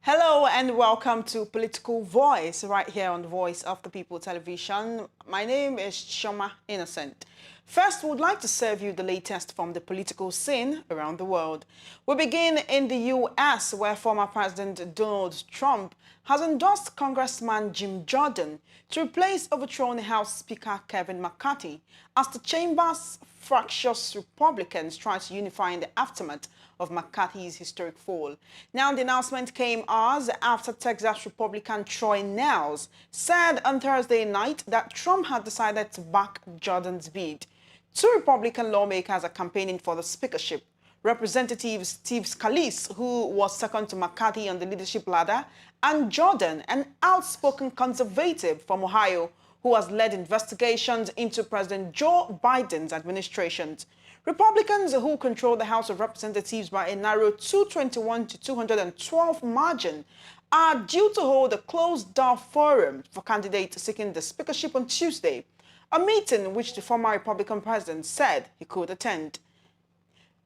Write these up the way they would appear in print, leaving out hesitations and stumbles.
Hello and welcome to Political Voice right here on the Voice of the People television. My name is Shoma Innocent. First, we would like to serve you the latest from the political scene around the world. We begin in the U.S., where former President Donald Trump has endorsed Congressman Jim Jordan to replace overthrown House Speaker Kevin McCarthy as the chamber's fractious Republicans try to unify in the aftermath of McCarthy's historic fall. Now, the announcement came hours after Texas Republican Troy Nehls said on Thursday night that Trump had decided to back Jordan's bid. Two Republican lawmakers are campaigning for the speakership. Representative Steve Scalise, who was second to McCarthy on the leadership ladder, and Jordan, an outspoken conservative from Ohio, who has led investigations into President Joe Biden's administration. Republicans, who control the House of Representatives by a narrow 221 to 212 margin, are due to hold a closed-door forum for candidates seeking the speakership on Tuesday, a meeting which the former Republican president said he could attend.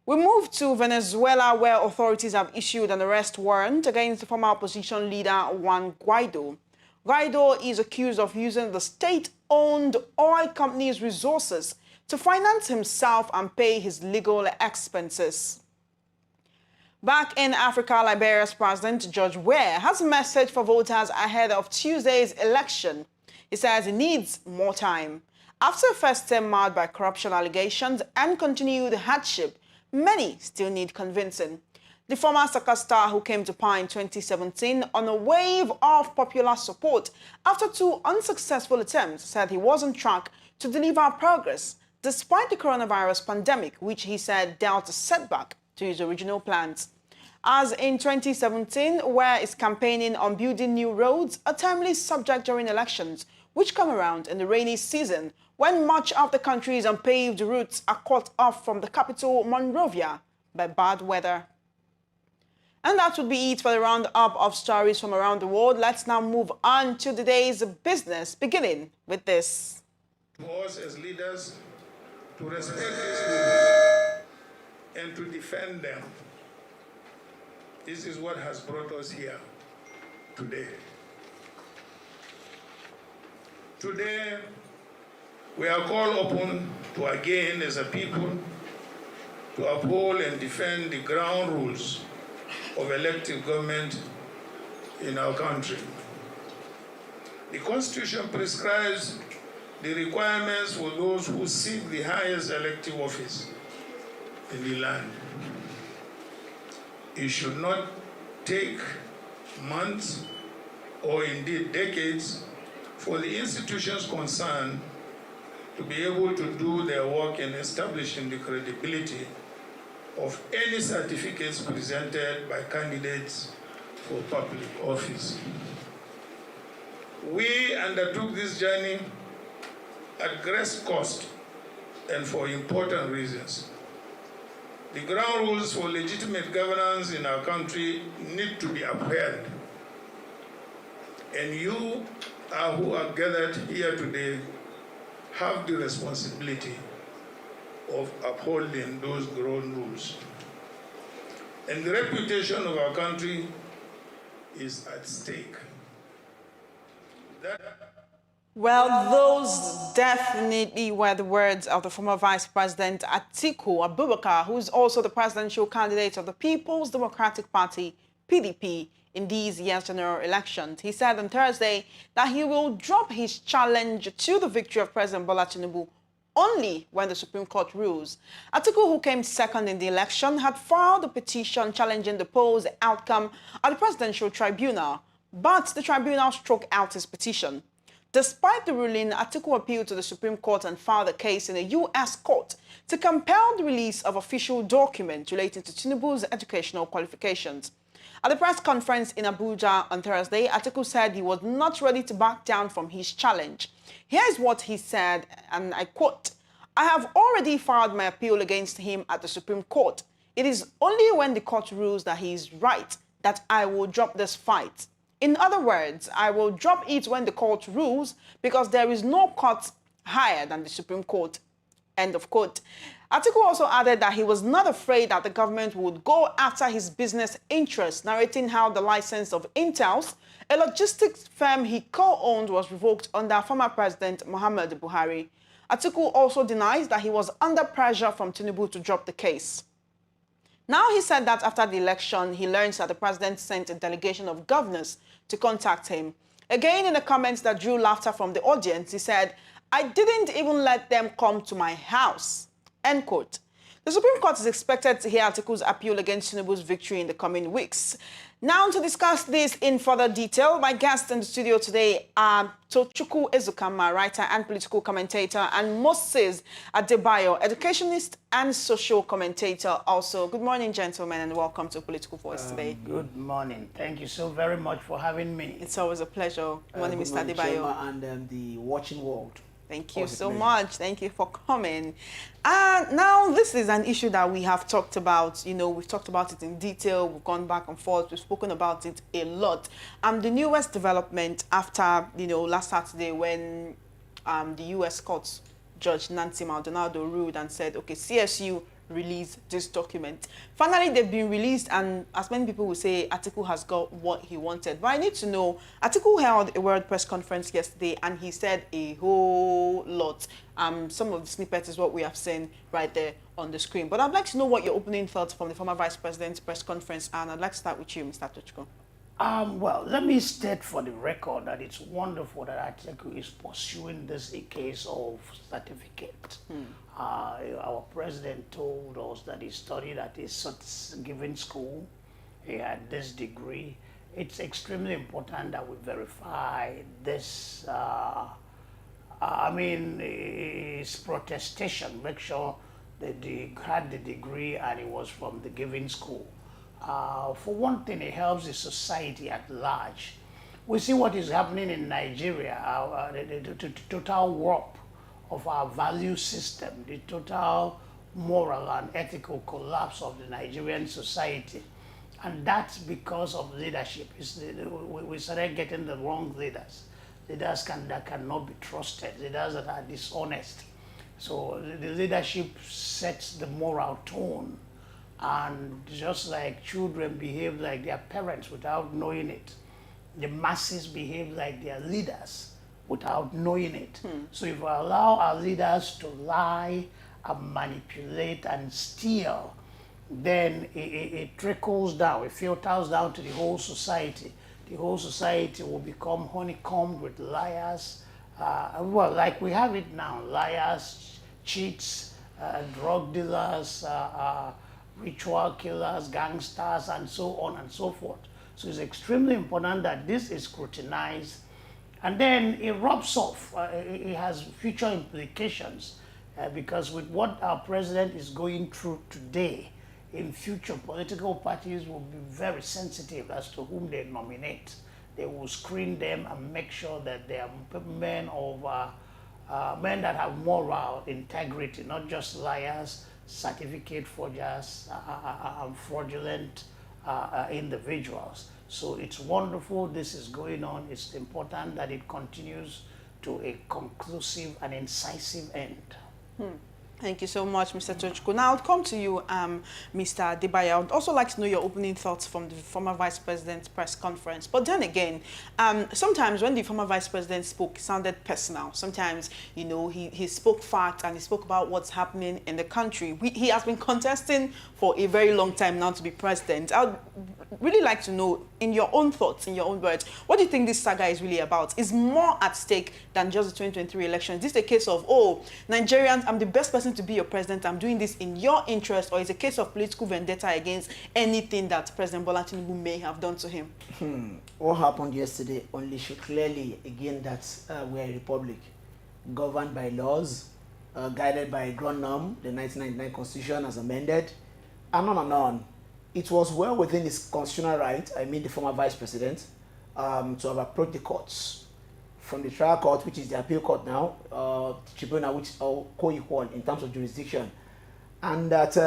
We move to Venezuela, where authorities have issued an arrest warrant against the former opposition leader Juan Guaido. Guaido is accused of using the state-owned oil company's resources to finance himself and pay his legal expenses. Back in Africa, Liberia's President George Weah has a message for voters ahead of Tuesday's election. He says he needs more time. After a first term marred by corruption allegations and continued hardship, many still need convincing. The former soccer star, who came to power in 2017 on a wave of popular support after two unsuccessful attempts, said he was on track to deliver progress despite the coronavirus pandemic, which he said dealt a setback to his original plans. As in 2017, Weah is campaigning on building new roads, a timely subject during elections, which come around in the rainy season when much of the country's unpaved routes are cut off from the capital, Monrovia, by bad weather. And that would be it for the roundup of stories from around the world. Let's now move on to the day's business, beginning with this. For us as leaders, to respect these rules and to defend them. This is what has brought us here today. Today, we are called upon to again, as a people, to uphold and defend the ground rules of elective government in our country. The Constitution prescribes the requirements for those who seek the highest elective office in the land. It should not take months or indeed decades for the institutions concerned to be able to do their work in establishing the credibility of any certificates presented by candidates for public office. We undertook this journey at great cost and for important reasons. The ground rules for legitimate governance in our country need to be upheld. And you who are gathered here today have the responsibility of upholding those ground rules. And the reputation of our country is at stake. Well, those definitely were the words of the former Vice President Atiku Abubakar, who is also the presidential candidate of the People's Democratic Party, PDP, in this year's general elections. He said on Thursday that he will drop his challenge to the victory of President Bola Tinubu only when the Supreme Court rules. Atiku, who came second in the election, had filed a petition challenging the poll's outcome at the Presidential Tribunal, but the tribunal struck out his petition. Despite the ruling, Atiku appealed to the Supreme Court and filed a case in a U.S. court to compel the release of official documents relating to Tinubu's educational qualifications. At the press conference in Abuja on Thursday, Atiku said he was not ready to back down from his challenge. Here's what he said, and I quote, "I have already filed my appeal against him at the Supreme Court. It is only when the court rules that he is right that I will drop this fight. In other words, I will drop it when the court rules because there is no court higher than the Supreme Court." End of quote. Atiku also added that he was not afraid that the government would go after his business interests, narrating how the license of Intel's, a logistics firm he co-owned, was revoked under former President Muhammad Buhari. Atiku also denies that he was under pressure from Tinubu to drop the case. Now he said that after the election, he learns that the president sent a delegation of governors to contact him. Again, in the comments that drew laughter from the audience, he said, "I didn't even let them come to my house." End quote. The Supreme Court is expected to hear Atiku's appeal against Tinubu's victory in the coming weeks. Now, to discuss this in further detail, my guests in the studio today are Tochukwu Ezukama, writer and political commentator, and Moses Adebayo, educationist and social commentator also. Good morning, gentlemen, and welcome to Political Voice today. Good morning. Thank you so very much for having me. It's always a pleasure. Good morning, Mr. Adebayo. And the watching world. Thank you so much. Thank you for coming. Now, this is an issue that we have talked about. You know, we've talked about it in detail. We've gone back and forth. We've spoken about it a lot. The newest development after, you know, last Saturday when the U.S. court Judge Nancy Maldonado ruled and said, okay, CSU release this document. Finally, they've been released, and as many people will say, Atiku has got what he wanted. But I need to know, Atiku held a world press conference yesterday, and he said a whole lot. Some of the snippets is what we have seen right there on the screen. But I'd like to know what your opening thoughts from the former Vice President's press conference are, and I'd like to start with you, Mr. Tochukwu. Well, let me state for the record that it's wonderful that Atiku is pursuing this a case of certificate. Our president told us that he studied at a given school. He had this degree. It's extremely important that we verify this. His protestation, make sure that he had the degree and it was from the given school. For one thing, it helps the society at large. We see what is happening in Nigeria, the total warp of our value system, the total moral and ethical collapse of the Nigerian society. And that's because of leadership. We started getting the wrong leaders. Leaders that cannot be trusted, leaders that are dishonest. So the leadership sets the moral tone. And just like children behave like their parents without knowing it, the masses behave like their leaders without knowing it. So if we allow our leaders to lie and manipulate and steal, then it trickles down, it filters down to the whole society. The whole society will become honeycombed with liars. Well, like we have it now, liars, cheats, drug dealers, ritual killers, gangsters, and so on and so forth. So it's extremely important that this is scrutinized. And then it rubs off. It has future implications because with what our president is going through today, in future, political parties will be very sensitive as to whom they nominate. They will screen them and make sure that they are men that have moral integrity, not just liars, certificate forgers, and fraudulent individuals. So it's wonderful this is going on. It's important that it continues to a conclusive and incisive end. Thank you so much, Mr. Tochukwu. Now, I'll come to you, Mr. Adebayo. I would also like to know your opening thoughts from the former Vice President's press conference. But then again, sometimes when the former Vice President spoke, it sounded personal. Sometimes, you know, he spoke facts and he spoke about what's happening in the country. He has been contesting for a very long time now to be president. I would really like to know, in your own thoughts, in your own words, what do you think this saga is really about? Is more at stake than just the 2023 election? Is this a case of, oh, Nigerians, I'm the best person to be your president, I'm doing this in your interest, or is it a case of political vendetta against anything that President Bola Tinubu may have done to him? What happened yesterday only showed clearly again that we're a republic governed by laws, guided by a ground norm, the 1999 Constitution as amended, and on and on. It was well within his constitutional right, I mean the former Vice President, to have approached the courts, from the trial court, which is the appeal court now, tribunal, which are co-equal in terms of jurisdiction, and that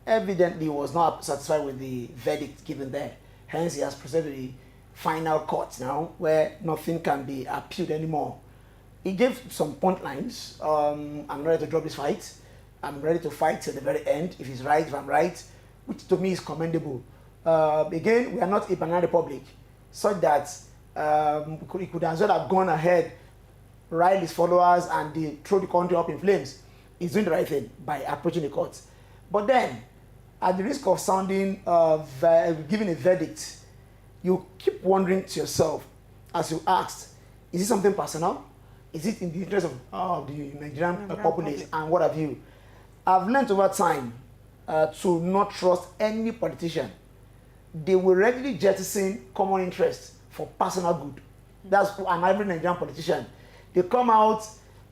evidently was not satisfied with the verdict given there. Hence, he has proceeded to the final court now, where nothing can be appealed anymore. He gave some point lines. I'm ready to drop this fight. I'm ready to fight till the very end, if he's right, if I'm right, which to me is commendable. Again, we are not a banana republic, such that he could as well have gone ahead, rile his followers, and they throw the country up in flames. He's doing the right thing by approaching the courts. But then, at the risk of sounding, giving a verdict, you keep wondering to yourself, as you asked, is it something personal? Is it in the interest of the Nigerian populace and what have you? I've learned over time to not trust any politician. They will readily jettison common interest for personal good. That's an average Nigerian politician. They come out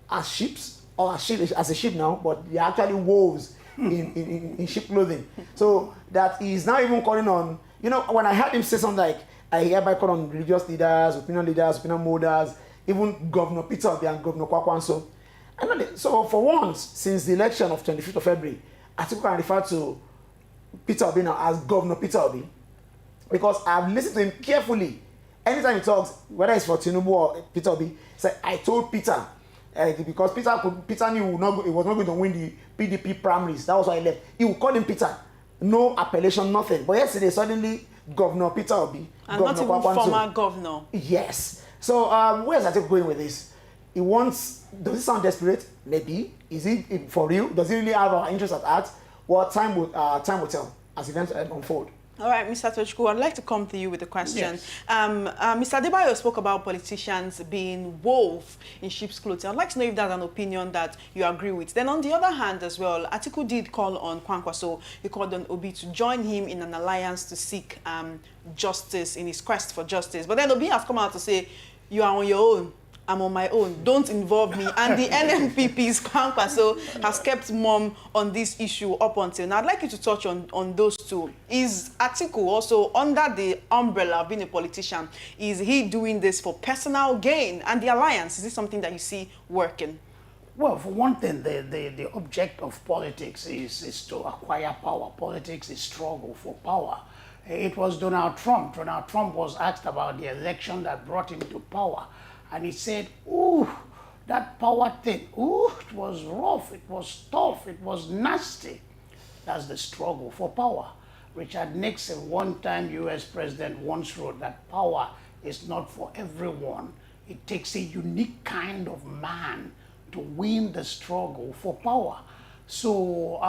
as sheep, or as a sheep now, but they're actually wolves in sheep clothing. So that he's now even calling on, when I heard him say something like, I hereby call on religious leaders, opinion molders, even Governor Peter Obi and Governor Kwakwanso. So for once, since the election of 25th of February, Atiku can refer to Peter Obi now as Governor Peter Obi, because I've listened to him carefully. Anytime he talks, whether it's for Tinubu or Peter Obi, he said, I told Peter, because Peter knew he was not going to win the PDP primaries. That was why he left. He would call him Peter. No appellation, nothing. But yesterday, suddenly, Governor Peter Obi, and Governor not even Kwakwanso, former governor. Yes. So where's Atiku going with this? He wants, does it sound desperate? Maybe. Is it for real? Does he really have our interest at heart? Well, time will tell as events unfold. All right, Mr. Tochukwu, I'd like to come to you with a question. Yes. Mr. Adebayo spoke about politicians being wolf in sheep's clothing. I'd like to know if that's an opinion that you agree with. Then on the other hand as well, Atiku did call on Kwankwaso. He called on Obi to join him in an alliance to seek justice, in his quest for justice. But then Obi has come out to say, you are on your own. I'm on my own. Don't involve me. And the NNPP's Kwankwaso has kept mum on this issue up until now. I'd like you to touch on those two. Is Atiku also under the umbrella of being a politician? Is he doing this for personal gain? And the alliance, is this something that you see working? Well, for one thing, the object of politics is to acquire power. Politics is struggle for power. It was Donald Trump. Donald Trump was asked about the election that brought him to power. And he said, ooh, that power thing, ooh, it was rough, it was tough, it was nasty. That's the struggle for power. Richard Nixon, one-time US president, once wrote that power is not for everyone. It takes a unique kind of man to win the struggle for power. So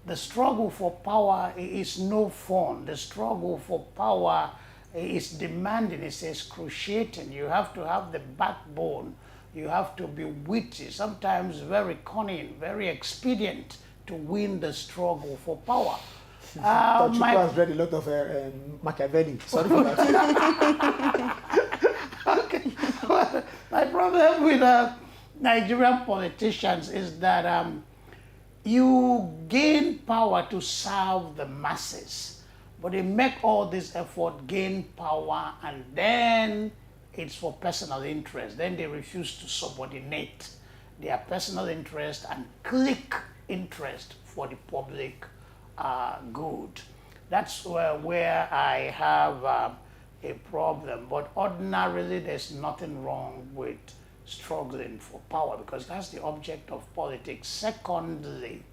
the struggle for power is no fun. The struggle for power is demanding, it's excruciating. You have to have the backbone. You have to be witty, sometimes very cunning, very expedient to win the struggle for power. Tochukwu has read a lot of Machiavelli. Sorry for that. Okay. Well, my problem with Nigerian politicians is that you gain power to serve the masses. But they make all this effort, gain power, and then it's for personal interest. Then they refuse to subordinate their personal interest and clique interest for the public good. That's where I have a problem. But ordinarily, there's nothing wrong with struggling for power because that's the object of politics. Secondly,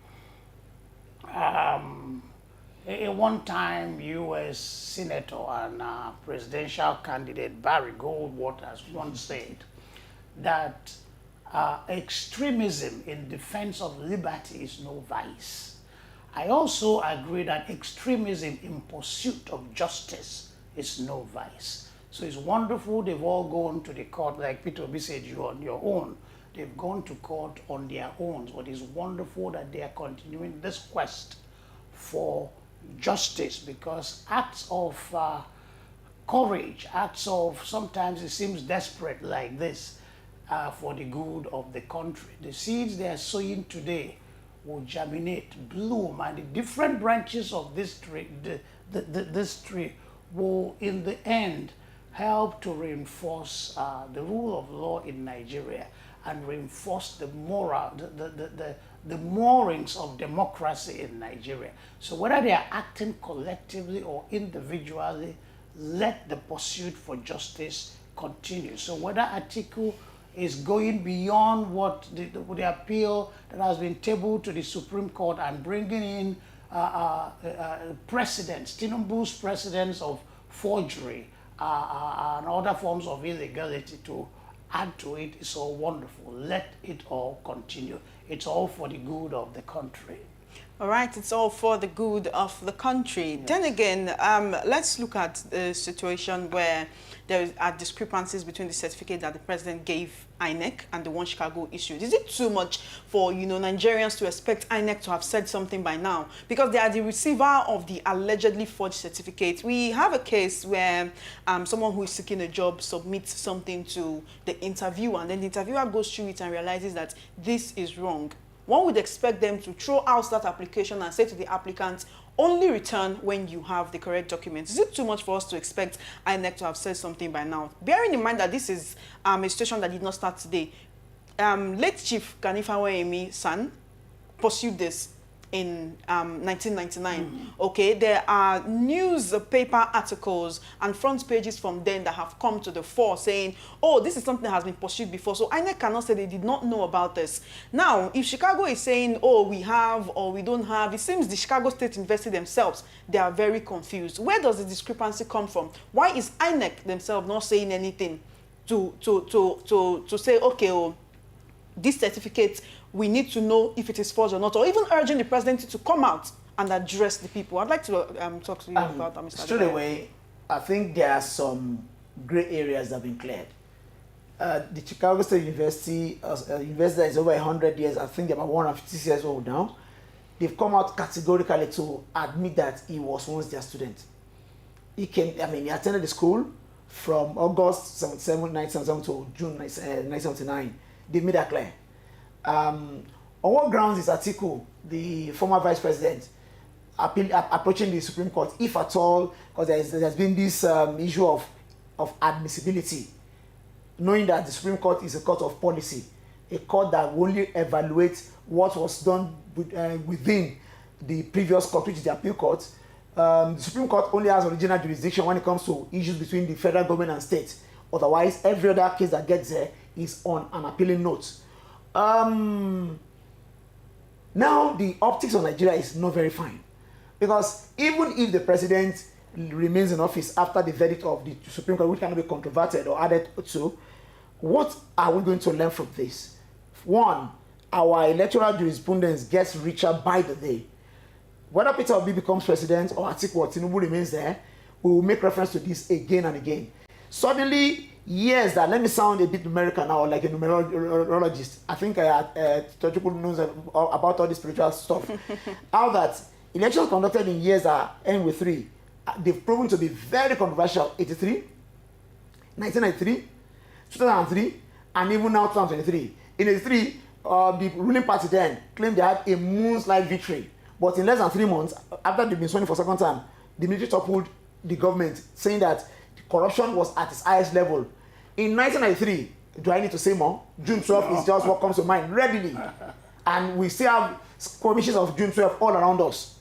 a one-time U.S. senator and presidential candidate Barry Goldwater once said that extremism in defense of liberty is no vice. I also agree that extremism in pursuit of justice is no vice. So it's wonderful they've all gone to the court, like Peter Obi said, you're on your own. They've gone to court on their own. But it's wonderful that they are continuing this quest for justice, because acts of courage, acts of sometimes it seems desperate like this for the good of the country. The seeds they are sowing today will germinate, bloom, and the different branches of this tree, this tree will in the end help to reinforce the rule of law in Nigeria and reinforce the moral, the moorings of democracy in Nigeria. So whether they are acting collectively or individually, let the pursuit for justice continue. So whether Atiku is going beyond what the appeal that has been tabled to the Supreme Court and bringing in precedents, Tinubu'S precedents of forgery and other forms of illegality to add to it is so wonderful. Let it all continue. It's all for the good of the country. All right, it's all for the good of the country. Yes. Then again, let's look at the situation where there are discrepancies between the certificate that the president gave INEC and the one Chicago issued. Is it too much for, Nigerians to expect INEC to have said something by now? Because they are the receiver of the allegedly forged certificate. We have a case where someone who is seeking a job submits something to the interviewer, and then the interviewer goes through it and realizes that this is wrong. One would expect them to throw out that application and say to the applicant, only return when you have the correct documents. Is it too much for us to expect INEC to have said something by now? Bearing in mind that this is a situation that did not start today. Late Chief Ganifawa San pursued this in 1999. Okay, there are newspaper articles and front pages from then that have come to the fore saying, oh, this is something that has been pursued before. So INEC cannot say they did not know about this. Now, if Chicago is saying, oh, we have or we don't have, it seems the Chicago State University themselves, they are very confused. Where does the discrepancy come from? Why is INEC themselves not saying anything to say, okay, oh, this certificate, we need to know if it is forged or not, or even urging the president to come out and address the people? I'd like to talk to you about that, Mr. Straight away, I think there are some gray areas that have been cleared. The Chicago State University, university that is over 100 years, I think they're about 150 years old now, they've come out categorically to admit that he was once their student. He attended the school from August 1977 to June 1979. They made that clear. On what grounds is Atiku, the former vice president, approaching the Supreme Court, if at all, because there's been this issue of admissibility, knowing that the Supreme Court is a court of policy, a court that will only evaluate what was done within the previous court, which is the appeal court. The Supreme Court only has original jurisdiction when it comes to issues between the federal government and state. Otherwise, every other case that gets there is on an appealing note. Now, the optics of Nigeria is not very fine, because even if the president remains in office after the verdict of the Supreme Court, which cannot be controverted or added to, what are we going to learn from this? One, our electoral jurisprudence gets richer by the day. Whether Peter Obi becomes president or Atiku or Tinubu remains there, we will make reference to this again and again. Suddenly, yes, that let me sound a bit numerical now, like a numerologist. I think Atiku knows about all this spiritual stuff. How that elections conducted in years that end with 3, they've proven to be very controversial. 83, 1993, 2003, and even now 2023. In 83, the ruling party then claimed they had a moonslide victory. But in less than 3 months, after they've been sworn for a second time, the military toppled the government, saying that corruption was at its highest level. In 1993, do I need to say more? June 12th is just what comes to mind readily. And we still have skirmishes of June 12th all around us.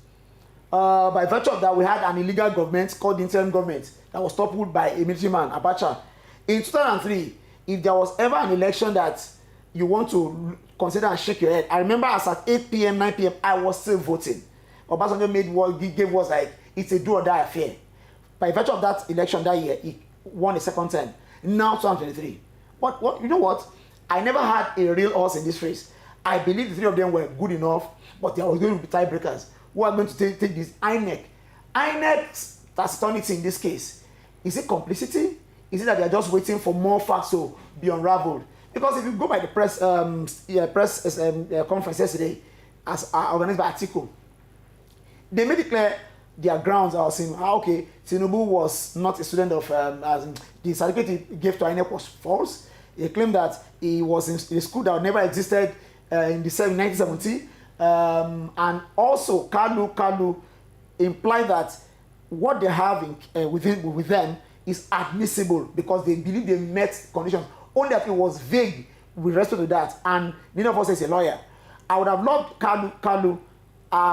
By virtue of that, we had an illegal government called the interim government that was toppled by a military man, Abacha. In 2003, if there was ever an election that you want to consider and shake your head, I remember as at 8 p.m., 9 p.m., I was still voting. Obasanjo gave was like, it's a do or die affair. By virtue of that election that year, he won a second term. Now 2023. What you know what? I never had a real horse in this race. I believe the 3 of them were good enough, but there was going to be tiebreakers. Who are going to take this? INEC. INEC's taciturnity in this case. Is it complicity? Is it that they are just waiting for more facts to be unraveled? Because if you go by the press conference yesterday, as organized by Atiku, they made it clear their grounds are saying, okay, Tinubu was not a student of, the certificate he gave to INEC was false. They claimed that he was in a school that never existed in the 1970. And also, Kalu implied that what they have with them is admissible because they believe they met conditions. Only that it was vague with respect to that, and neither of us is a lawyer. I would have loved Kalu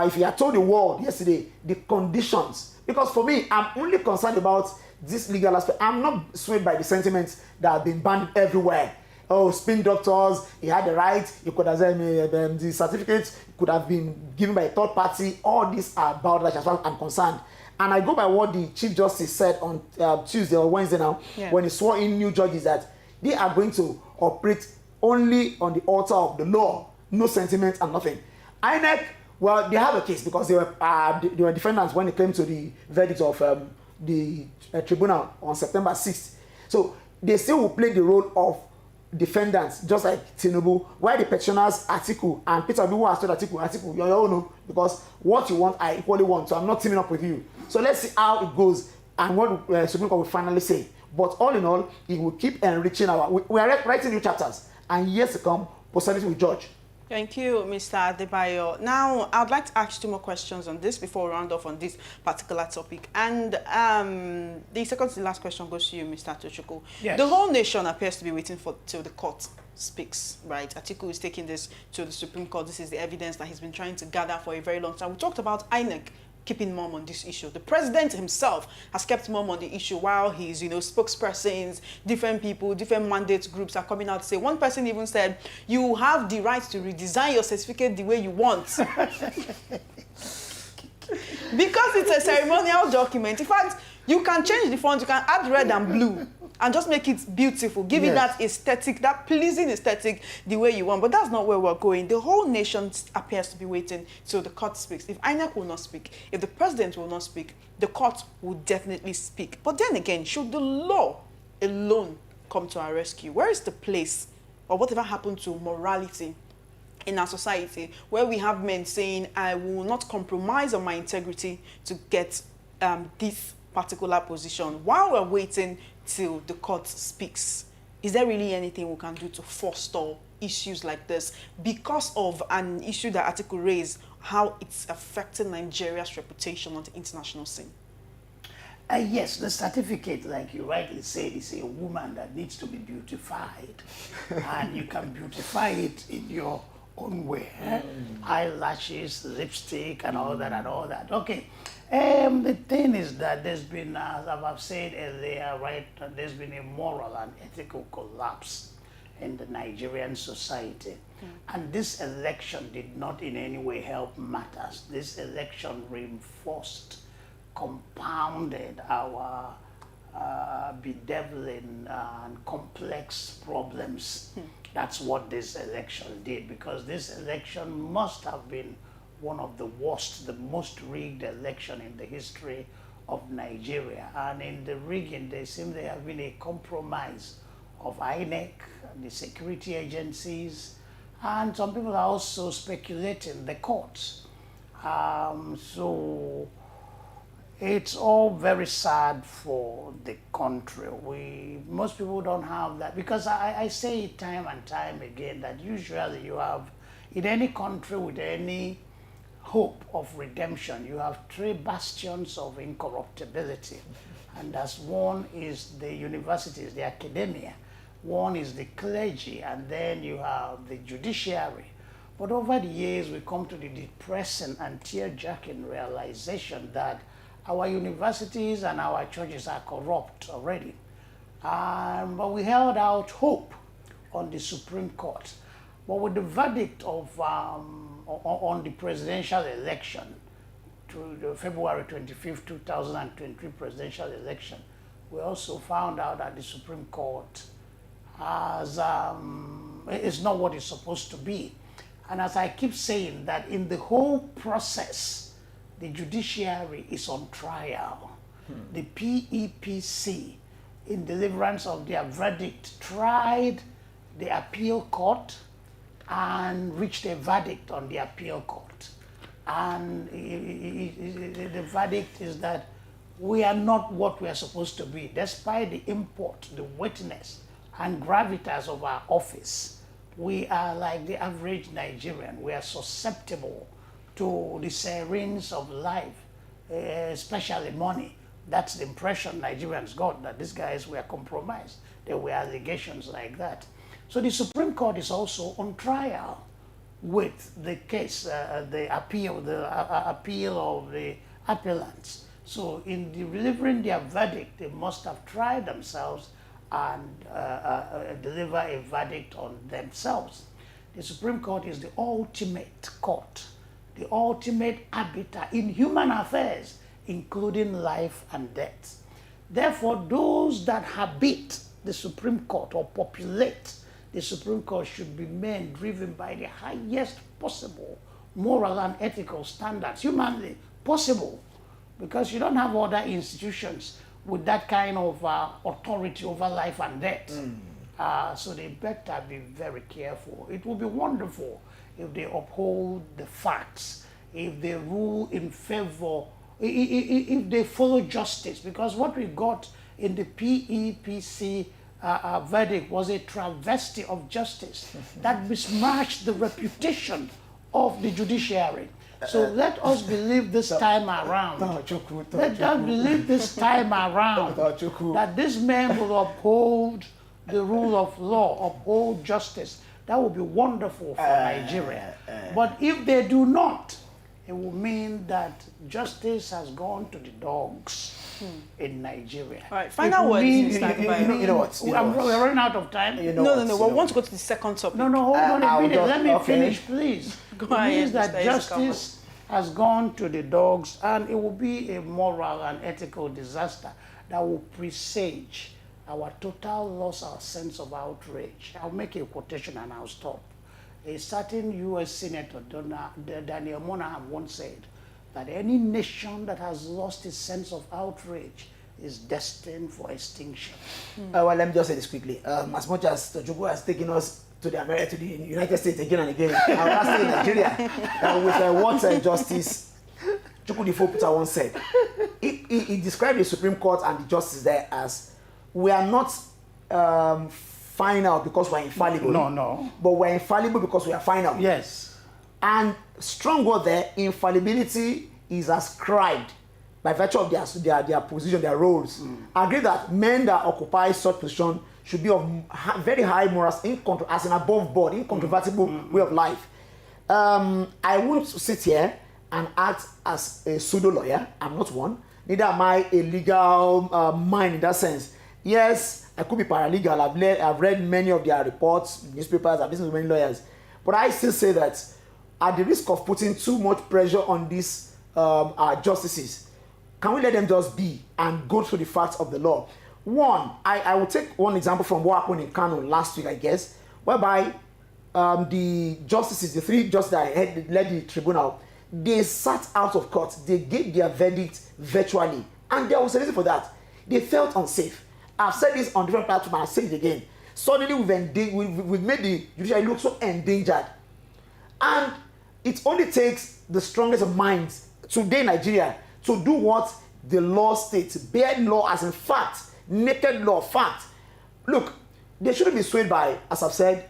if he had told the world yesterday the conditions, because for me, I'm only concerned about this legal aspect. I'm not swayed by the sentiments that have been banned everywhere. oh, spin doctors, he had the right, he could have the certificates could have been given by a third party. All these are balderdash as far as I'm concerned. And I go by what the Chief Justice said on Tuesday or Wednesday now, when he swore in new judges that they are going to operate only on the altar of the law, no sentiment and nothing. INEC, well, they have a case because they were defendants when it came to the verdict of the tribunal on September 6th. So they still will play the role of defendants, just like Tinubu, while the petitioners, Atiku, and Peter Obi, who has told Atiku, you all know, because what you want, I equally want, so I'm not teaming up with you. So let's see how it goes and what the Supreme Court will finally say. But all in all, it will keep enriching we are writing new chapters, and years to come, posterity will judge. Thank you, Mr. Adebayo. Now, I'd like to ask 2 more questions on this before we round off on this particular topic. And the second to the last question goes to you, Mr. Tochukwu. Yes. The whole nation appears to be waiting till the court speaks, right? Atiku is taking this to the Supreme Court. This is the evidence that he's been trying to gather for a very long time. We talked about INEC keeping mum on this issue. The president himself has kept mum on the issue while his, spokespersons, different people, different mandate groups are coming out to say. One person even said, you have the right to redesign your certificate the way you want. Because it's a ceremonial document. In fact, you can change the font, you can add red and blue and just make it beautiful, give it that aesthetic, that pleasing aesthetic the way you want. But that's not where we're going. The whole nation appears to be waiting till the court speaks. If INEC will not speak, if the president will not speak, the court will definitely speak. But then again, should the law alone come to our rescue? Where is the place, or whatever happened to morality in our society, where we have men saying, I will not compromise on my integrity to get this particular position while we're waiting till the court speaks? Is there really anything we can do to forestall issues like this because of an issue that Atiku raised, how it's affecting Nigeria's reputation on the international scene? Yes, the certificate, like you rightly said, is a woman that needs to be beautified. And you can beautify it in your own way. Eyelashes, lipstick, and all that and all that. Okay. The thing is that there's been, as I've said earlier, right, there's been a moral and ethical collapse in the Nigerian society. And this election did not in any way help matters. This election reinforced, compounded our bedeviling and complex problems. That's what this election did, because this election must have been one of the worst, the most rigged election in the history of Nigeria. And in the rigging, there seems to have been a compromise of INEC, the security agencies, and some people are also speculating the courts. So it's all very sad for the country. Most people don't have that, because I say it time and time again that usually you have, in any country with any hope of redemption, you have 3 bastions of incorruptibility. And that's one is the universities, the academia, one is the clergy, and then you have the judiciary. But over the years, we come to the depressing and tear-jerking realization that our universities and our churches are corrupt already. But we held out hope on the Supreme Court. But with the verdict of on the presidential election, to the February 25th, 2023 presidential election, we also found out that the Supreme Court has, is not what it's supposed to be. And as I keep saying, that in the whole process, the judiciary is on trial. The PEPC, in deliverance of their verdict, tried the appeal court and reached a verdict on the appeal court. And the verdict is that we are not what we are supposed to be. Despite the import, the weightiness, and gravitas of our office, we are like the average Nigerian. We are susceptible to the sirens of life, especially money. That's the impression Nigerians got, that these guys were compromised. There were allegations like that. So the Supreme Court is also on trial with the case, the appeal of the appellants. So in delivering their verdict, they must have tried themselves and deliver a verdict on themselves. The Supreme Court is the ultimate court, the ultimate arbiter in human affairs, including life and death. Therefore, those that habit the Supreme Court or populate the Supreme Court should be men driven by the highest possible moral and ethical standards, humanly possible, because you don't have other institutions with that kind of authority over life and death. So they better be very careful. It will be wonderful if they uphold the facts, if they rule in favor, if they follow justice, because what we got in the PEPC verdict was a travesty of justice that besmirched the reputation of the judiciary. So let us believe this time around. Let us believe this time around that this man will uphold the rule of law, uphold justice. That would be wonderful for Nigeria. But if they do not, it will mean that justice has gone to the dogs in Nigeria. All right, final words. You know what? We're running out of time. No. We want to go to the second topic. No, hold on a minute. Let me finish, please. Go It ahead, means that Mr. justice has gone to the dogs, and it will be a moral and ethical disaster that will presage our total loss, our sense of outrage. I'll make a quotation and I'll stop. A certain U.S. Senator, Daniel Monahan, once said that any nation that has lost its sense of outrage is destined for extinction. Well, let me just say this quickly. As much as Atiku has taken us to the United States again and again, I will stay in Nigeria with what Justice Chukwudifo once said. He described the Supreme Court and the justice there as, we are not final because we're infallible. No. But we're infallible because we are final. Yes. And strong word there, infallibility is ascribed by virtue of their position, their roles. I agree that men that occupy such position should be of very high morals, as an above board, incontrovertible way of life. I won't sit here and act as a pseudo lawyer. I'm not one. Neither am I a legal mind in that sense. Yes, I could be paralegal. I've read many of their reports, newspapers, I've listened to many lawyers. But I still say that at the risk of putting too much pressure on these justices, can we let them just be and go through the facts of the law? One, I will take one example from what happened in Kano last week, I guess, whereby the justices, the three justices that led the tribunal, they sat out of court. They gave their verdict virtually. And there was a reason for that. They felt unsafe. I've said this on different platforms, and I'll say it again. Suddenly, we've made the judiciary look so endangered. And it only takes the strongest of minds today in Nigeria to do what the law states, bare law as in fact, naked law, fact. Look, they shouldn't be swayed by, as I've said,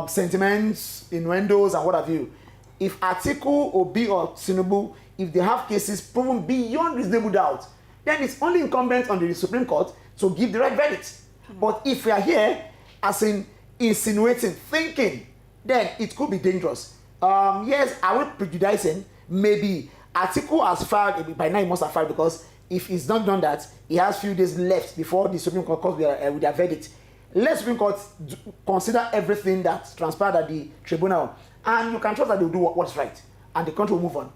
sentiments, innuendos, and what have you. If Atiku, Obi, or Tinubu, if they have cases proven beyond reasonable doubt, then it's only incumbent on the Supreme Court to give the right verdict. But if we are here, as in insinuating, thinking, then it could be dangerous. Yes, I will prejudice him. Maybe Atiku has filed, by now he must have filed, because if he's not done that, he has few days left before the Supreme Court comes with their verdict. Let Supreme Court consider everything that transpired at the tribunal, and you can trust that they'll do what's right, and the country will move on.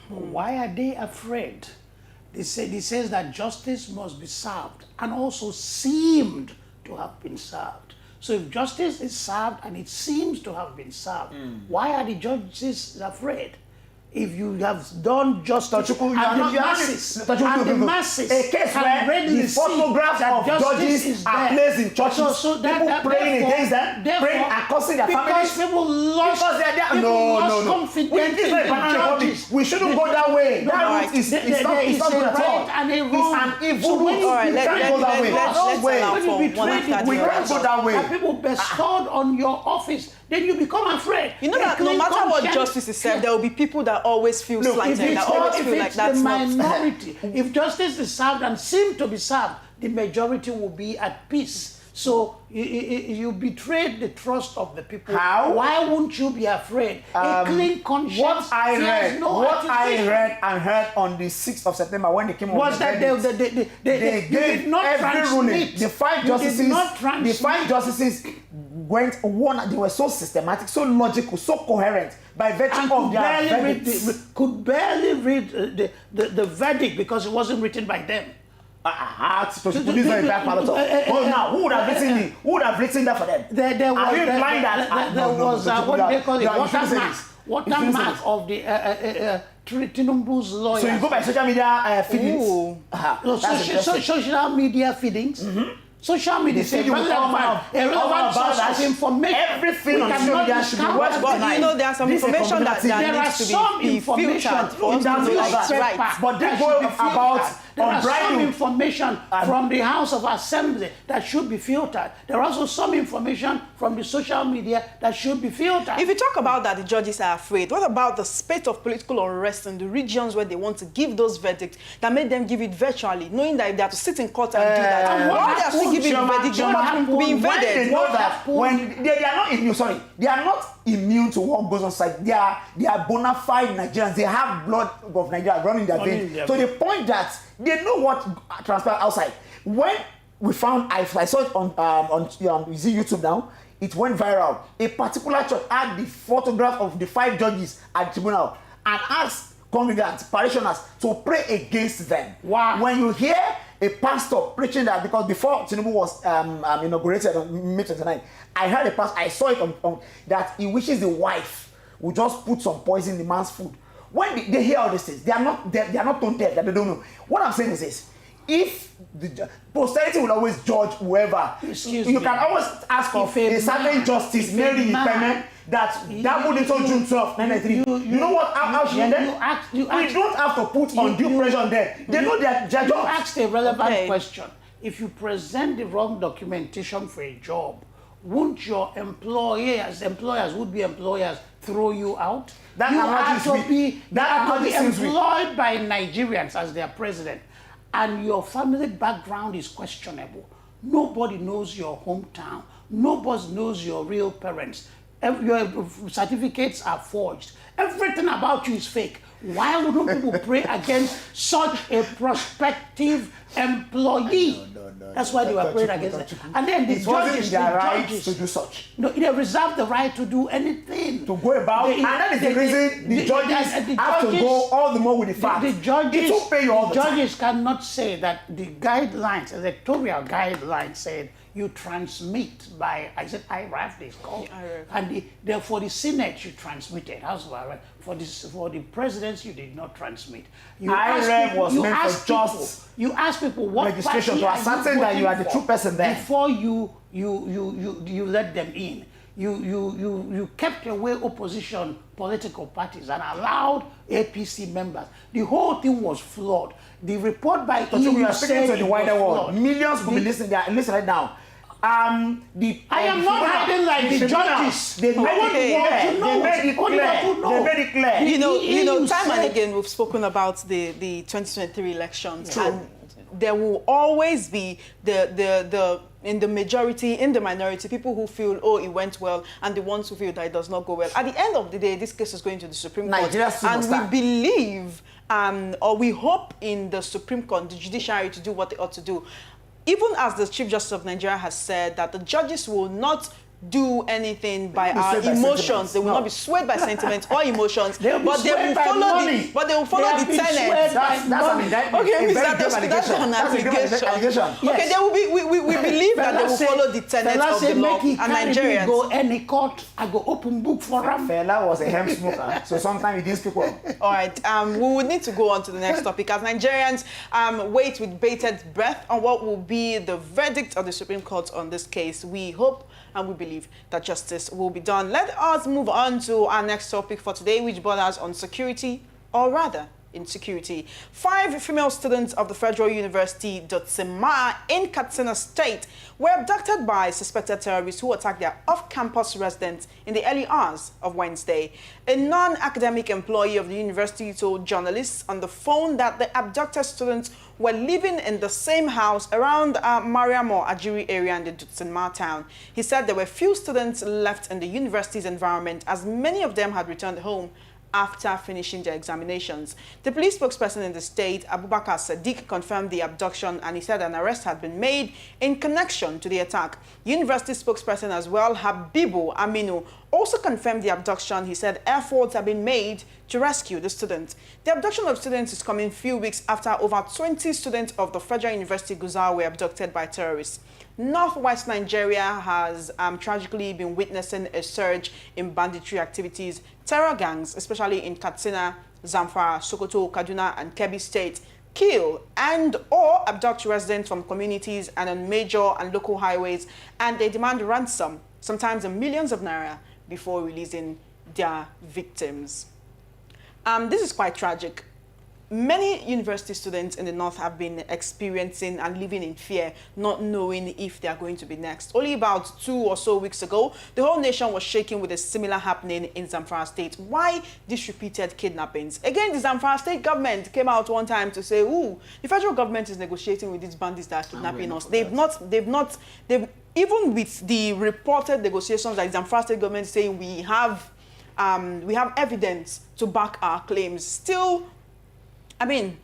Why are they afraid? He says that justice must be served, and also seemed to have been served. So if justice is served and it seems to have been served, why are the judges afraid? If you have done justice, and the masses a case where the photographs of judges are placed in churches, so people praying against them, praying and cursing their families. Because people lost confidence in the judges. We shouldn't go that way. That route is not good at all. It's an evil route. We can't go that way. We can't go that way. And people bestowed on your office, then you become afraid. You know that no matter what justice is served, there will be people that always feel slighted, that always feel like that's not... If it's the minority, if justice is served and seem to be served, the majority will be at peace. So you betrayed the trust of the people. How? Why won't you be afraid? A clean conscience. What I fears no accusation. read and heard on the 6th of September when they came on Was that they gave not every ruling. transmit. The five justices went one. They were so systematic, so logical, so coherent by virtue And of their verdicts. could barely read the verdict because it wasn't written by them. So she produced a back ballot. Well, now who would have written that for them? There was, Are you implying that there was what they call it, watermark of the Tinubu'S lawyer. So you go by social media feedings. Social media feedings. Social media is a relevant source of information. Everything on social media should be well But you know, there's some information that needs to be filtered for us to know it's right. But they go about there are some unbridled information from the House of Assembly that should be filtered. There are also some information from the social media that should be filtered. If you talk about that, the judges are afraid. What about the spate of political unrest in the regions where they want to give those verdicts that made them give it virtually, knowing that if they have to sit in court and do that, why they are still giving verdicts be invaded? When they know that when they are not immune, they are not immune to what goes on site. They are bona fide Nigerians. They have blood of Nigeria running in their veins. To the point that they know what transpires outside. When we found, I saw it on you see YouTube now, it went viral. A particular church had the photograph of the 5 judges at the tribunal and asked congregants, parishioners to pray against them. Wow. When you hear a pastor preaching that, because before Tinubu was inaugurated on May 29, I heard a pastor, I saw it on that he wishes the wife would just put some poison in the man's food. When they hear all these things, they are not tone deaf that they don't know. What I'm saying is this: if the posterity will always judge whoever, you can always ask of a certain justice, Mary Ipeme, that wouldn't on June 12, 1993. You know what? How she ended? We don't have to put undue pressure on them. They know that judge. You asked a relevant question. If you present the wrong documentation for a job, won't your employers would-be employers throw you out? That you are to be employed by Nigerians as their president, and your family background is questionable. Nobody knows your hometown. Nobody knows your real parents. Your certificates are forged. Everything about you is fake. Why wouldn't people pray against such a prospective employee? That's why they were praying against it. And then the judges, to do such. No, they reserve the right to do anything. To go about, and that is the reason the judges have to go all the more with the facts. The judges, it will pay you all the judges cannot say that the guidelines, electoral guidelines said you transmit by, I said IRAF, it's called. And therefore the Senate you transmitted, House of IRAF. For the presidents you did not transmit. IRAF was meant for just you ask people what registration to ascertain that you are the true person there. Before you let them in. You kept away opposition political parties and allowed APC members. The whole thing was flawed. The report by EU we are speaking to the wider world. Millions could be listening right now. I am not hiding like the judges. They made it clear. You know, time and again we've spoken about the 2023 elections, and there will always be the in the majority, in the minority, people who feel, oh, it went well, and the ones who feel that it does not go well. At the end of the day, this case is going to the Supreme Court, and we believe or we hope in the Supreme Court, the judiciary, to do what they ought to do. Even as the Chief Justice of Nigeria has said that the judges will not do anything by our emotions. They will not be swayed by sentiments or emotions, but they will follow the tenets. That's an allegation. Okay, they will be. We believe that they will follow the tenets of the law, and Nigerians go any court. I go open book for him. Fela was a hemp smoker, so sometimes he didn't speak well. All right, we would need to go on to the next topic as Nigerians wait with bated breath on what will be the verdict of the Supreme Court on this case. We hope and we believe that justice will be done. Let us move on to our next topic for today, which borders on security, or rather, insecurity. 5 female students of the Federal University Dotsema in Katsina State were abducted by suspected terrorists who attacked their off-campus residents in the early hours of Wednesday. A non-academic employee of the university told journalists on the phone that the abducted students were living in the same house around Mariam or Ajiri area in the Dutsinma town. He said there were few students left in the university's environment as many of them had returned home after finishing their examinations. The police spokesperson in the state, Abubakar Sadiq, confirmed the abduction and he said an arrest had been made in connection to the attack. University spokesperson as well, Habibu Aminu, also confirmed the abduction. He said efforts have been made to rescue the students. The abduction of students is coming few weeks after over 20 students of the Federal University Guzau were abducted by terrorists. Northwest Nigeria has tragically been witnessing a surge in banditry activities. Terror gangs, especially in Katsina, Zamfara, Sokoto, Kaduna, and Kebbi State, kill and or abduct residents from communities and on major and local highways, and they demand ransom, sometimes in millions of naira, before releasing their victims. This is quite tragic. Many university students in the north have been experiencing and living in fear, not knowing if they are going to be next. Only about 2 or so weeks ago, the whole nation was shaking with a similar happening in Zamfara State. Why these repeated kidnappings? Again, the Zamfara State government came out one time to say, "Ooh, the federal government is negotiating with these bandits that are kidnapping us." Even with the reported negotiations that the Zamfara State government saying we have evidence to back our claims. Still, I mean,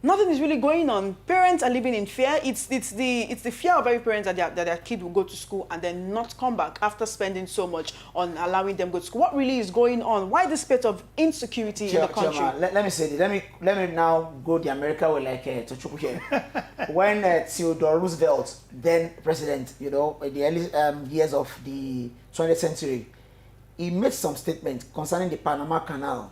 nothing is really going on. Parents are living in fear. It's the fear of every parent that their kid will go to school and then not come back after spending so much on allowing them go to school. What really is going on? Why this spate of insecurity in the country? Let me say this. Let me now go the America way like to here. When Theodore Roosevelt, then president, in the early years of the 20th century, he made some statements concerning the Panama Canal.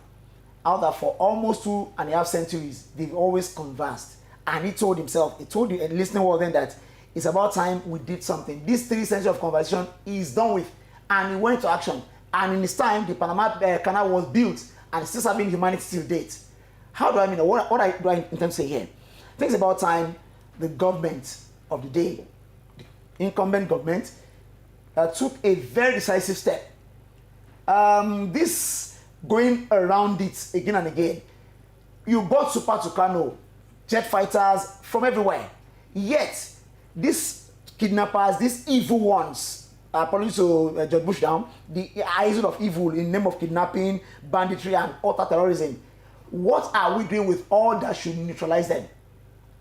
Out that for almost 2.5 centuries, they've always conversed. And he told himself, he told the listening world then that it's about time we did something. This 3 centuries of conversation is done with. And he went to action. And in his time, the Panama Canal was built and still serving humanity till date. How do I mean? What do I intend to say here? I think it's about time the government of the day, the incumbent government, took a very decisive step. This going around it again and again. You bought Super Tucano, jet fighters from everywhere. Yet, these kidnappers, these evil ones, according to Judge Bushdown, the eyes of evil in name of kidnapping, banditry, and utter terrorism. What are we doing with all that should neutralize them?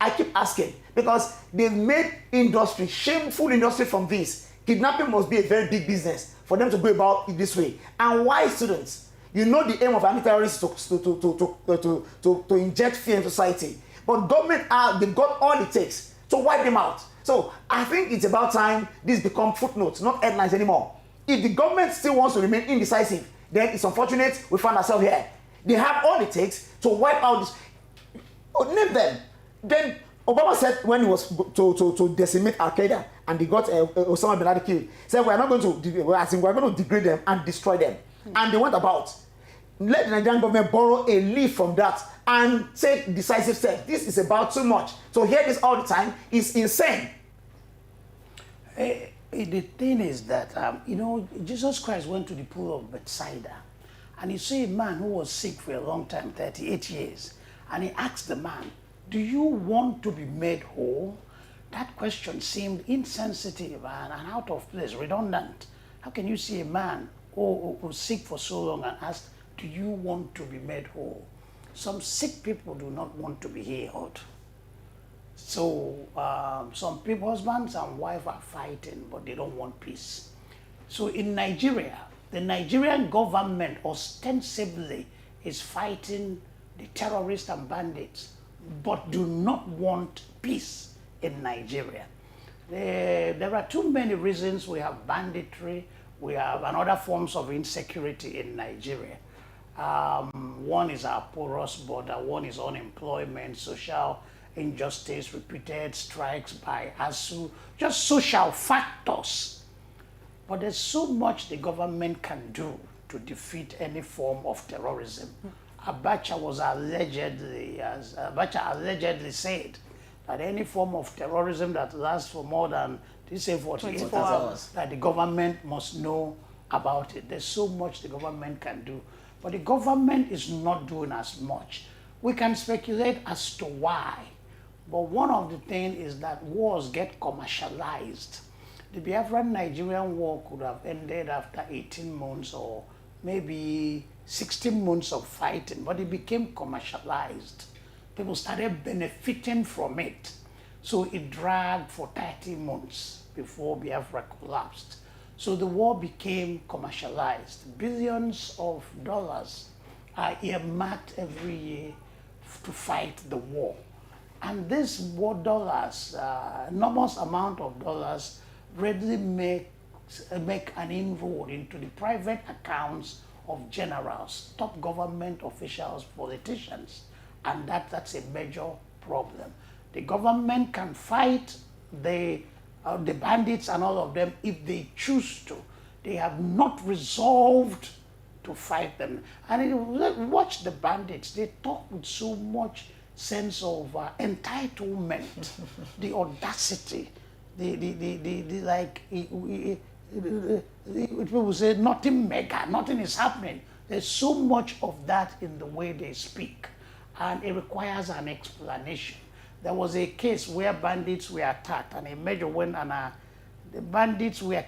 I keep asking, because they've made industry, shameful industry from this. Kidnapping must be a very big business for them to go about it this way. And why students? You know the aim of anti-terrorists to inject fear in society. But government, they've got all it takes to wipe them out. So I think it's about time this become footnotes, not headlines anymore. If the government still wants to remain indecisive, then it's unfortunate we find ourselves here. They have all it takes to wipe out this. Name them. Then Obama said when he was to decimate Al-Qaeda and they got Osama bin Laden killed, said we're going to degrade them and destroy them. And they went about. Let the Nigerian government borrow a leaf from that and take decisive steps. This is about too much. So hear this all the time is insane. The thing is that, Jesus Christ went to the pool of Bethsaida and he saw a man who was sick for a long time, 38 years. And he asked the man, "Do you want to be made whole?" That question seemed insensitive and out of place, redundant. How can you see a man who was sick for so long and ask, "Do you want to be made whole?" Some sick people do not want to be healed. So some people, husbands and wives are fighting, but they don't want peace. So in Nigeria, the Nigerian government ostensibly is fighting the terrorists and bandits, but do not want peace in Nigeria. There are too many reasons. We have banditry, we have other forms of insecurity in Nigeria. One is our porous border, one is unemployment, social injustice, repeated strikes by ASU, just social factors. But there's so much the government can do to defeat any form of terrorism. Abacha allegedly said that any form of terrorism that lasts for more than 48 hours, that the government must know about it. There's so much the government can do, but the government is not doing as much. We can speculate as to why, But one of the things is that wars get commercialized. The Biafran-Nigerian war could have ended after 18 months or maybe 16 months of fighting, but it became commercialized. People started benefiting from it. So it dragged for 30 months before Biafra collapsed. So the war became commercialized. Billions of dollars are earmarked every year to fight the war. And these war dollars, enormous amount of dollars, readily make an inroad into the private accounts of generals, top government officials, politicians, and that's a major problem. The government can fight the bandits and all of them if they choose to. They have not resolved to fight them. And watch the bandits, they talk with so much sense of entitlement, the audacity, people say nothing mega, nothing is happening. There's so much of that in the way they speak, and it requires an explanation. There was a case where bandits were attacked, and a major went and the bandits were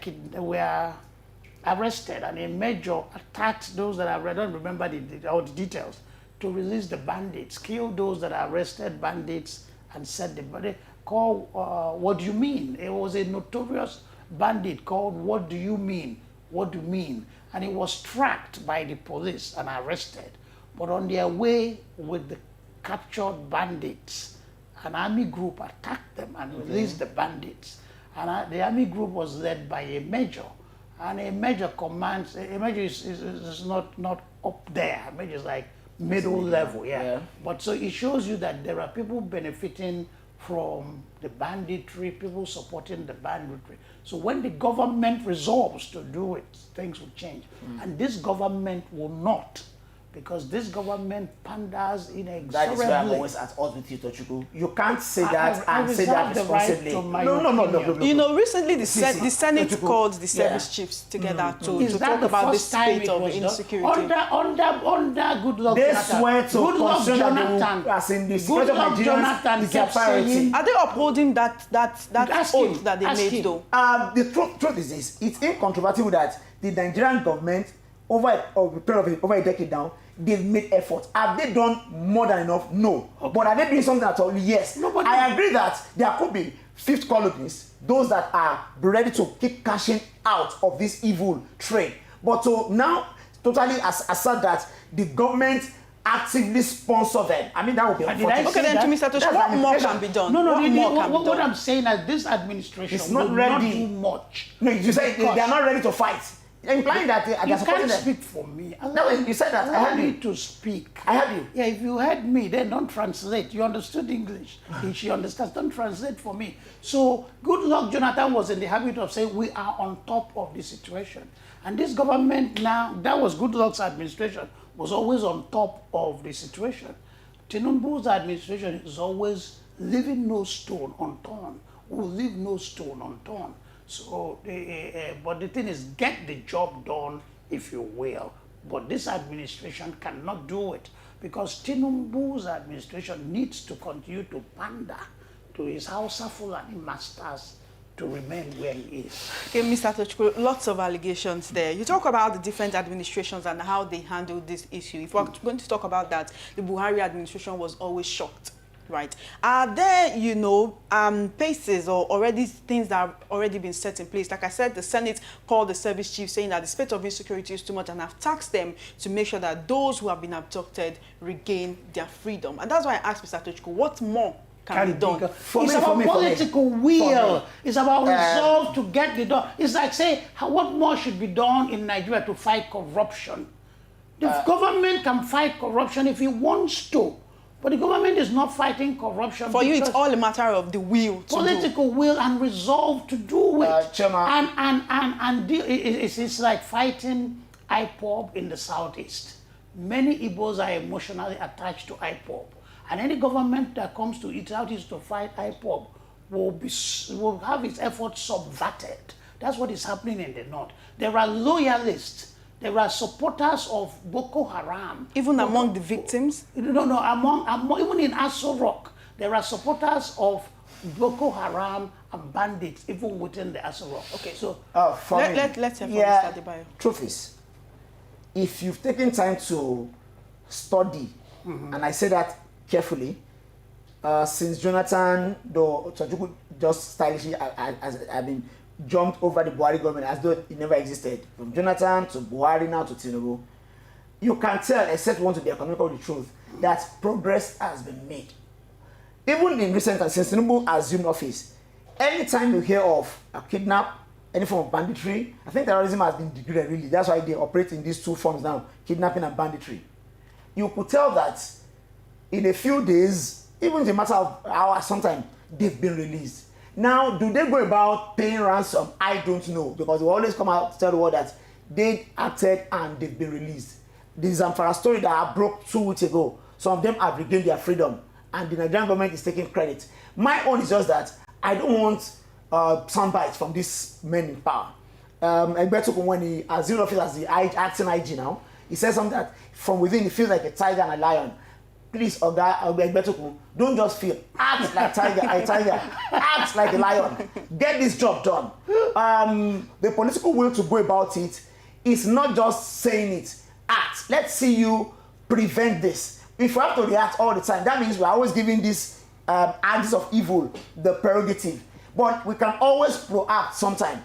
arrested, and a major attacked those that I don't remember all the details, to release the bandits, kill those that are arrested bandits, and set the body. Called What Do You Mean? It was a notorious bandit called What Do You Mean? What Do You Mean? And he was tracked by the police and arrested. But on their way with the captured bandits, an army group attacked them and released the bandits. And the army group was led by a major. And a major commands, a major is not up there. A major is like middle level, yeah. But so it shows you that there are people benefiting from the banditry, people supporting the banditry. So when the government resolves to do it, things will change. And this government will not, because this government panders inexorably. That is why I'm always at odds with you, Tochukwu. You can't say that and say that responsibly. No. You know, recently the Senate called the service chiefs together to talk about the state of insecurity. Under good luck, they swear to Jonathan, as in the security of Nigerians is their priority. Are they upholding that oath that they made, though? The truth is this: it's incontrovertible that the Nigerian government, over a period of over a decade now, they've made efforts. Have they done more than enough? No. Okay. But are they doing something at all? Yes. I agree that there could be fifth colonies, those that are ready to keep cashing out of this evil trade. But to now totally assert that the government actively sponsor them, I mean, that would be unfortunate. Okay, then, to Mr. Tosh, what more can be done? What I'm saying is this administration is not ready. Not do much. No, you say they are not ready to fight. Implying that they are supporting them. You can't speak for me. No, you said that. I heard you. To speak. I heard you. Yeah, if you heard me, then don't translate. You understood English. If she understands, don't translate for me. So, good luck, Jonathan was in the habit of saying we are on top of the situation. And this government now, that was Good Luck's administration, was always on top of the situation. Tinubu'S administration is always leaving no stone unturned. Will leave no stone unturned. So, but the thing is, get the job done, if you will. But this administration cannot do it because Tinubu'S administration needs to continue to pander to his Hausa Fulani masters to remain where he is. Okay, Mr. Tochukwu, lots of allegations there. You talk about the different administrations and how they handled this issue. If we're going to talk about that, the Buhari administration was always shocked. Right. Are there, you know, paces or already things that have already been set in place? Like I said, the Senate called the service chief saying that the state of insecurity is too much and have tasked them to make sure that those who have been abducted regain their freedom. And that's why I asked Mr. Tochukwu, what more can be done? It's about political will. It's about resolve to get the done. It's like say, what more should be done in Nigeria to fight corruption? The government can fight corruption if it wants to. But the government is not fighting corruption. For you, it's all a matter of the will to political will and resolve to do it. Chairman. It's like fighting IPOB in the southeast. Many Igbos are emotionally attached to IPOB. And any government that comes to the southeast to fight IPOB will have its efforts subverted. That's what is happening in the north. There are loyalists. There are supporters of Boko Haram. Even among the victims? No, even in Aso Rock, There are supporters of Boko Haram and bandits even within the Aso Rock. Okay. So let's have Mr. Adebayo. Truth is, if you've taken time to study, and I say that carefully, since Jonathan, though Atiku just stylishly I mean, jumped over the Buhari government as though it never existed, from Jonathan to Buhari now to Tinubu, you can tell, except you want to be economical with the truth, that progress has been made. Even in recent times, since Tinubu assumed office, anytime you hear of a kidnap, any form of banditry, I think terrorism has been degraded really. That's why they operate in these two forms now, kidnapping and banditry. You could tell that in a few days, even in a matter of hours, sometimes they've been released. Now, do they go about paying ransom? I don't know, because they always come out to tell the world that they acted and they've been released. The Zamfara story that I broke 2 weeks ago, some of them have regained their freedom, and the Nigerian government is taking credit. My own is just that I don't want sound bites from these men in power. Atiku, when he assumed office as the acting IG now, he said something that from within he feels like a tiger and a lion. Please, Atiku, don't just feel. Act like a tiger. Act like a lion. Get this job done. The political will to go about it is not just saying it. Act. Let's see you prevent this. If we have to react all the time, that means we're always giving these acts of evil the prerogative. But we can always proact sometime.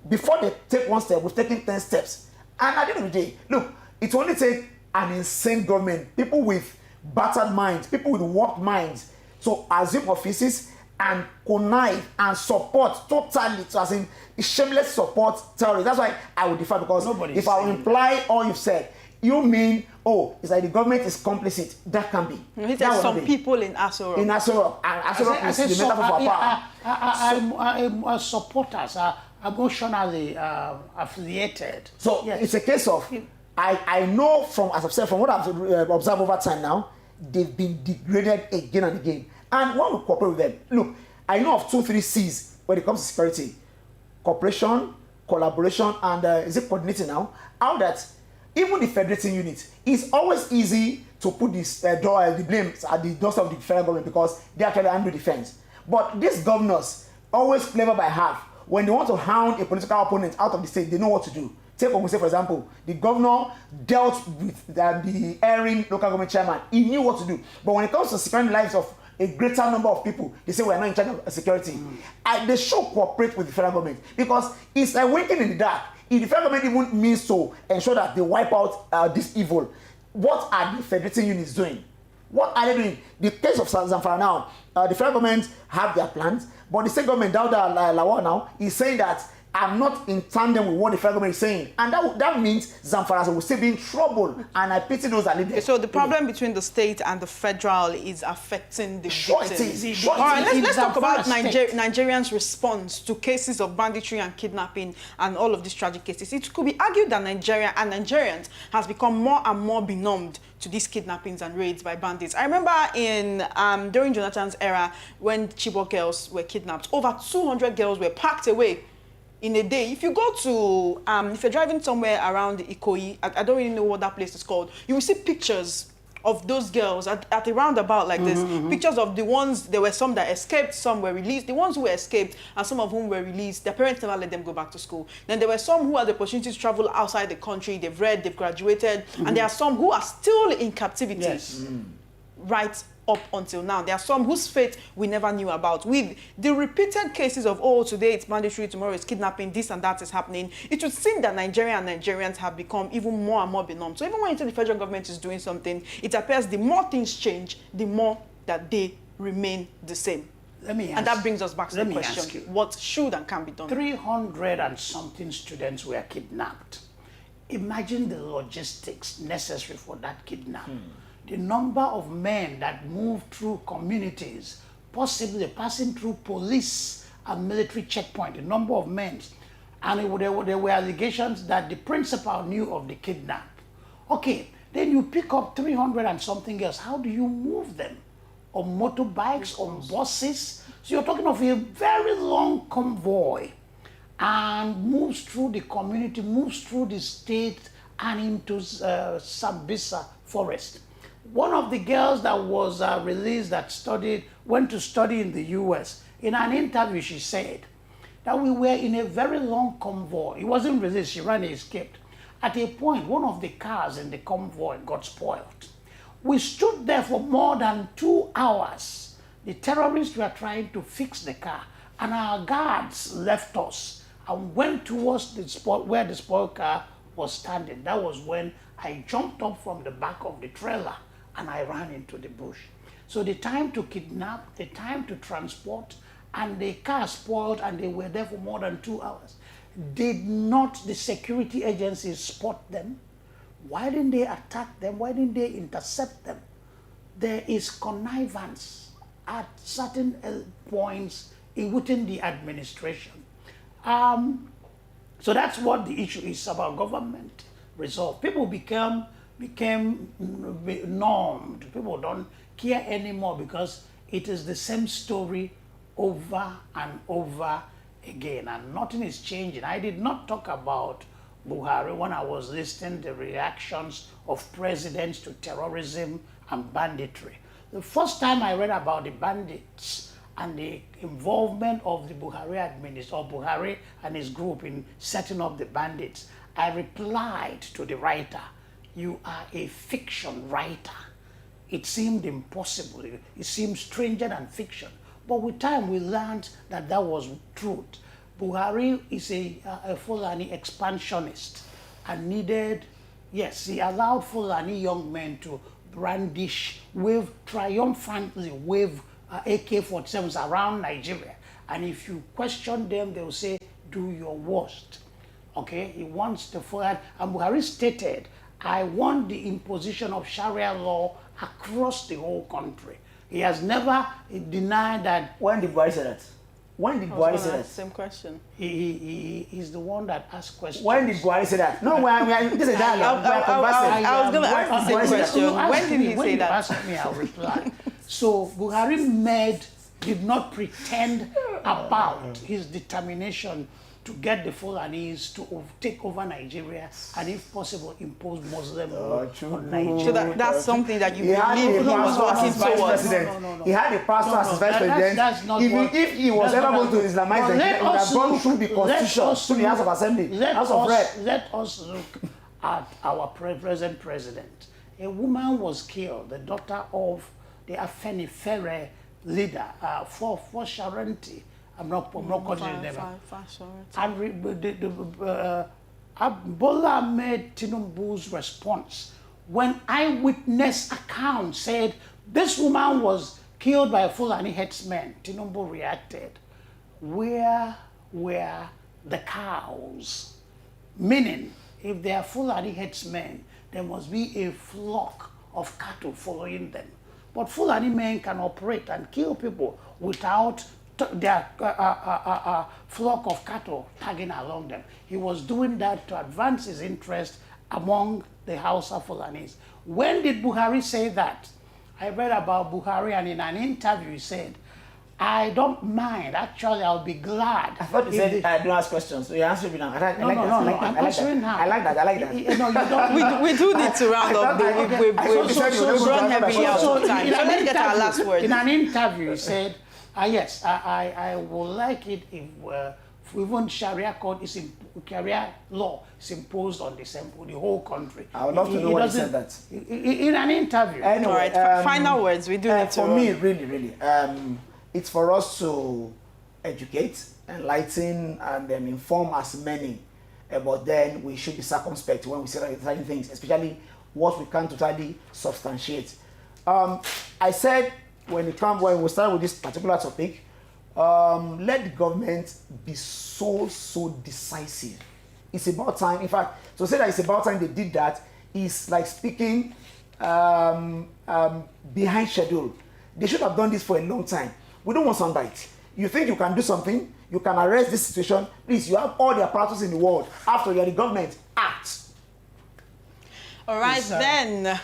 Before they take one step, we've taken 10 steps. And at the end of the day, look, it only takes an insane government, people with battered minds, people with warped minds, to assume offices and connive and support totally, so as in shameless support terrorists. That's why I would differ, because if I will imply all you've said, you mean, oh, it's like the government is complicit. That can be. He said some people in Aso Rock. In Aso Rock. And Aso Rock is the metaphor for power. Supporters are emotionally affiliated. So yes. It's a case of, I know from, as I've said, from what I've observed over time now, they've been degraded again and again. And one will cooperate with them. Look, I know of 2-3 C's when it comes to security. Cooperation, collaboration, and is it coordinating now? How that even the federating unit, it's always easy to put this the blame at the doorstep of the federal government, because they actually handle defense. But these governors always clever by half. When they want to hound a political opponent out of the state, they know what to do. Take Ogun State, for example. The governor dealt with the erring local government chairman. He knew what to do. But when it comes to securing the lives of a greater number of people, they say we are not in charge of security. They should cooperate with the federal government, because it's like winking in the dark. If the federal government even means to ensure that they wipe out this evil, what are the federating units doing? What are they doing? The case of Zamfara now, the federal government have their plans, but the state government, Dauda Lawal now, is saying that I'm not in tandem with what the federal government is saying. And that means Zamfara will still be in trouble. And I pity those that live there. So the problem between the state and the federal is affecting the Sure victims. it is. Sure All right, let's talk about state. Nigerians' response to cases of banditry and kidnapping and all of these tragic cases. It could be argued that Nigeria and Nigerians has become more and more benumbed to these kidnappings and raids by bandits. I remember during Jonathan's era, when Chibok girls were kidnapped, over 200 girls were packed away in a day. If you go to, if you're driving somewhere around Ikoyi, I don't really know what that place is called, you will see pictures of those girls at a roundabout like this. Pictures of the ones, there were some that escaped, some were released. The ones who were escaped and some of whom were released, their parents never let them go back to school. Then there were some who had the opportunity to travel outside the country, they've read, they've graduated, and there are some who are still in captivity. Yes. Right up until now. There are some whose fate we never knew about. With the repeated cases of, oh, today it's banditry, tomorrow it's kidnapping, this and that is happening, it would seem that Nigeria and Nigerians have become even more and more benumbed. So even when you say the federal government is doing something, it appears the more things change, the more that they remain the same. And that brings us back to the question, what should and can be done? 300 and something students were kidnapped. Imagine the logistics necessary for that kidnap. The number of men that move through communities, possibly passing through police and military checkpoint, the number of men. And there were allegations that the principal knew of the kidnap. Okay, then you pick up 300 and something else. How do you move them? On motorbikes, on buses? So you're talking of a very long convoy, and moves through the community, moves through the state and into Sambisa forest. One of the girls that was released that studied went to study in the US. In an interview, she said that we were in a very long convoy. It wasn't resist, she ran and escaped. At a point, one of the cars in the convoy got spoiled. We stood there for more than 2 hours. The terrorists were trying to fix the car, and our guards left us and went towards the spot where the spoiled car was standing. That was when I jumped up from the back of the trailer and I ran into the bush. So the time to kidnap, the time to transport, and the car spoiled, and they were there for more than 2 hours. Did not the security agencies spot them? Why didn't they attack them? Why didn't they intercept them? There is connivance at certain points within the administration. So that's what the issue is about government resolve. People became numbed. People don't care anymore because it is the same story over and over again, and nothing is changing. I did not talk about Buhari when I was listing the reactions of presidents to terrorism and banditry. The first time I read about the bandits and the involvement of the Buhari administration, or Buhari and his group in setting up the bandits, I replied to the writer, "You are a fiction writer." It seemed impossible. It seemed stranger than fiction. But with time, we learned that that was truth. Buhari is a Fulani expansionist and needed, yes, he allowed Fulani young men to brandish, triumphantly wave AK-47s around Nigeria. And if you question them, they will say, do your worst. Okay, he wants the Fulani, and Buhari stated, I want the imposition of Sharia law across the whole country. He has never denied that. When did Buhari say that? When did Buhari say that? Same question. He's the one that asked questions. When did Buhari say that? No, this is dialogue. I was going to ask the same question. When did he say When you that? ask me, I'll reply. So Buhari did not pretend about his determination to get the Fulanis to take over Nigeria and, if possible, impose Muslim rule on Nigeria. So that's something that you He had believe a he was pastor as working his vice towards. president. No. He had a pastor as his vice president. That's not Even what- if he was that's ever not going to what- Islamize But Nigeria, he would have gone through the constitution, through the House of Assembly, House of Rep. Let us look at our present president. A woman was killed, the daughter of the Afenifere leader, for Sharanti. I'm not calling his name. And Bola made Tinubu'S response when eyewitness account said this woman was killed by a Fulani headsman. Tinubu reacted, where were the cows? Meaning, if they are Fulani headsmen, there must be a flock of cattle following them. But Fulani men can operate and kill people without their flock of cattle tagging along them. He was doing that to advance his interest among the Hausa Fulanis. When did Buhari say that? I read about Buhari, and in an interview he said, I don't mind. Actually, I'll be glad. I thought you said I don't ask questions, so you answered me now. I'm answering now. I like that. No, you don't. We do need to round up. We've run heavily out of time. So let's get our last word. In an interview, he said, yes, I would like it if even Sharia law is imposed on the whole country. I would love to know why he said that. In an interview. Anyway, all right, final words. We do need to. For me, really, it's for us to educate, enlighten, and inform as many. But then we should be circumspect when we say certain things, especially what we can totally substantiate. I said when we start with this particular topic, let the government be so decisive. It's about time. In fact, to say that it's about time they did that is like speaking behind schedule. They should have done this for a long time. We don't want soundbite. You think you can do something, you can arrest this situation, please, you have all the apparatus in the world. After you're the government, act. All right, then.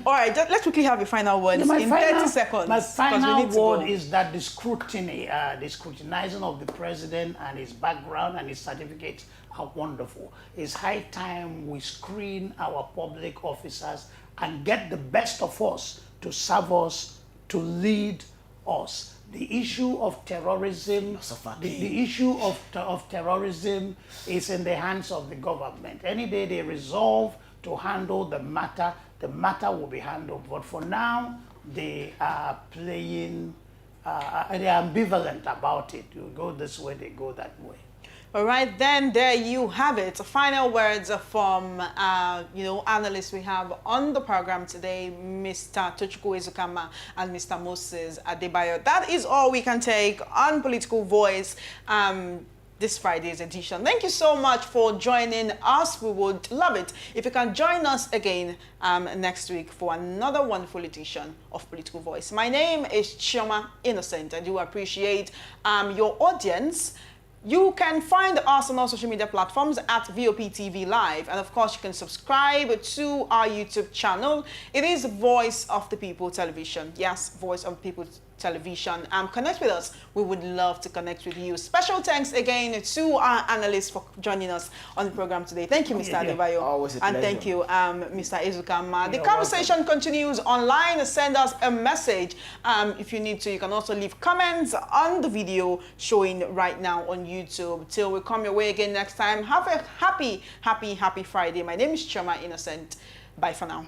All right, let's quickly have a final word in 30 seconds. My final word is that the scrutiny, the scrutinizing of the president and his background and his certificates are wonderful. It's high time we screen our public officers and get the best of us to serve us to lead us. The issue of terrorism, the issue of terrorism is in the hands of the government. Any day they resolve to handle the matter will be handled. But for now, they are playing, they are ambivalent about it. You go this way, they go that way. All right, then there you have it. Final words from, analysts we have on the program today, Mr. Tinubu'S and Mr. Moses Adebayo. That is all we can take on Political Voice this Friday's edition. Thank you so much for joining us. We would love it if you can join us again next week for another wonderful edition of Political Voice. My name is Chioma Innocent. I do appreciate your audience. You can find us on all social media platforms at VOP TV Live. And of course, you can subscribe to our YouTube channel. It is Voice of the People Television. Yes, Voice of the People Television. Connect with us. We would love to connect with you. Special thanks again to our analysts for joining us on the program today. Thank you, Mr. Adebayo. Always a pleasure. And thank you, Mr. Ezukama. The conversation continues online. Send us a message if you need to. You can also leave comments on the video showing right now on YouTube. Till we come your way again next time, have a happy Friday. My name is Chioma Innocent. Bye for now.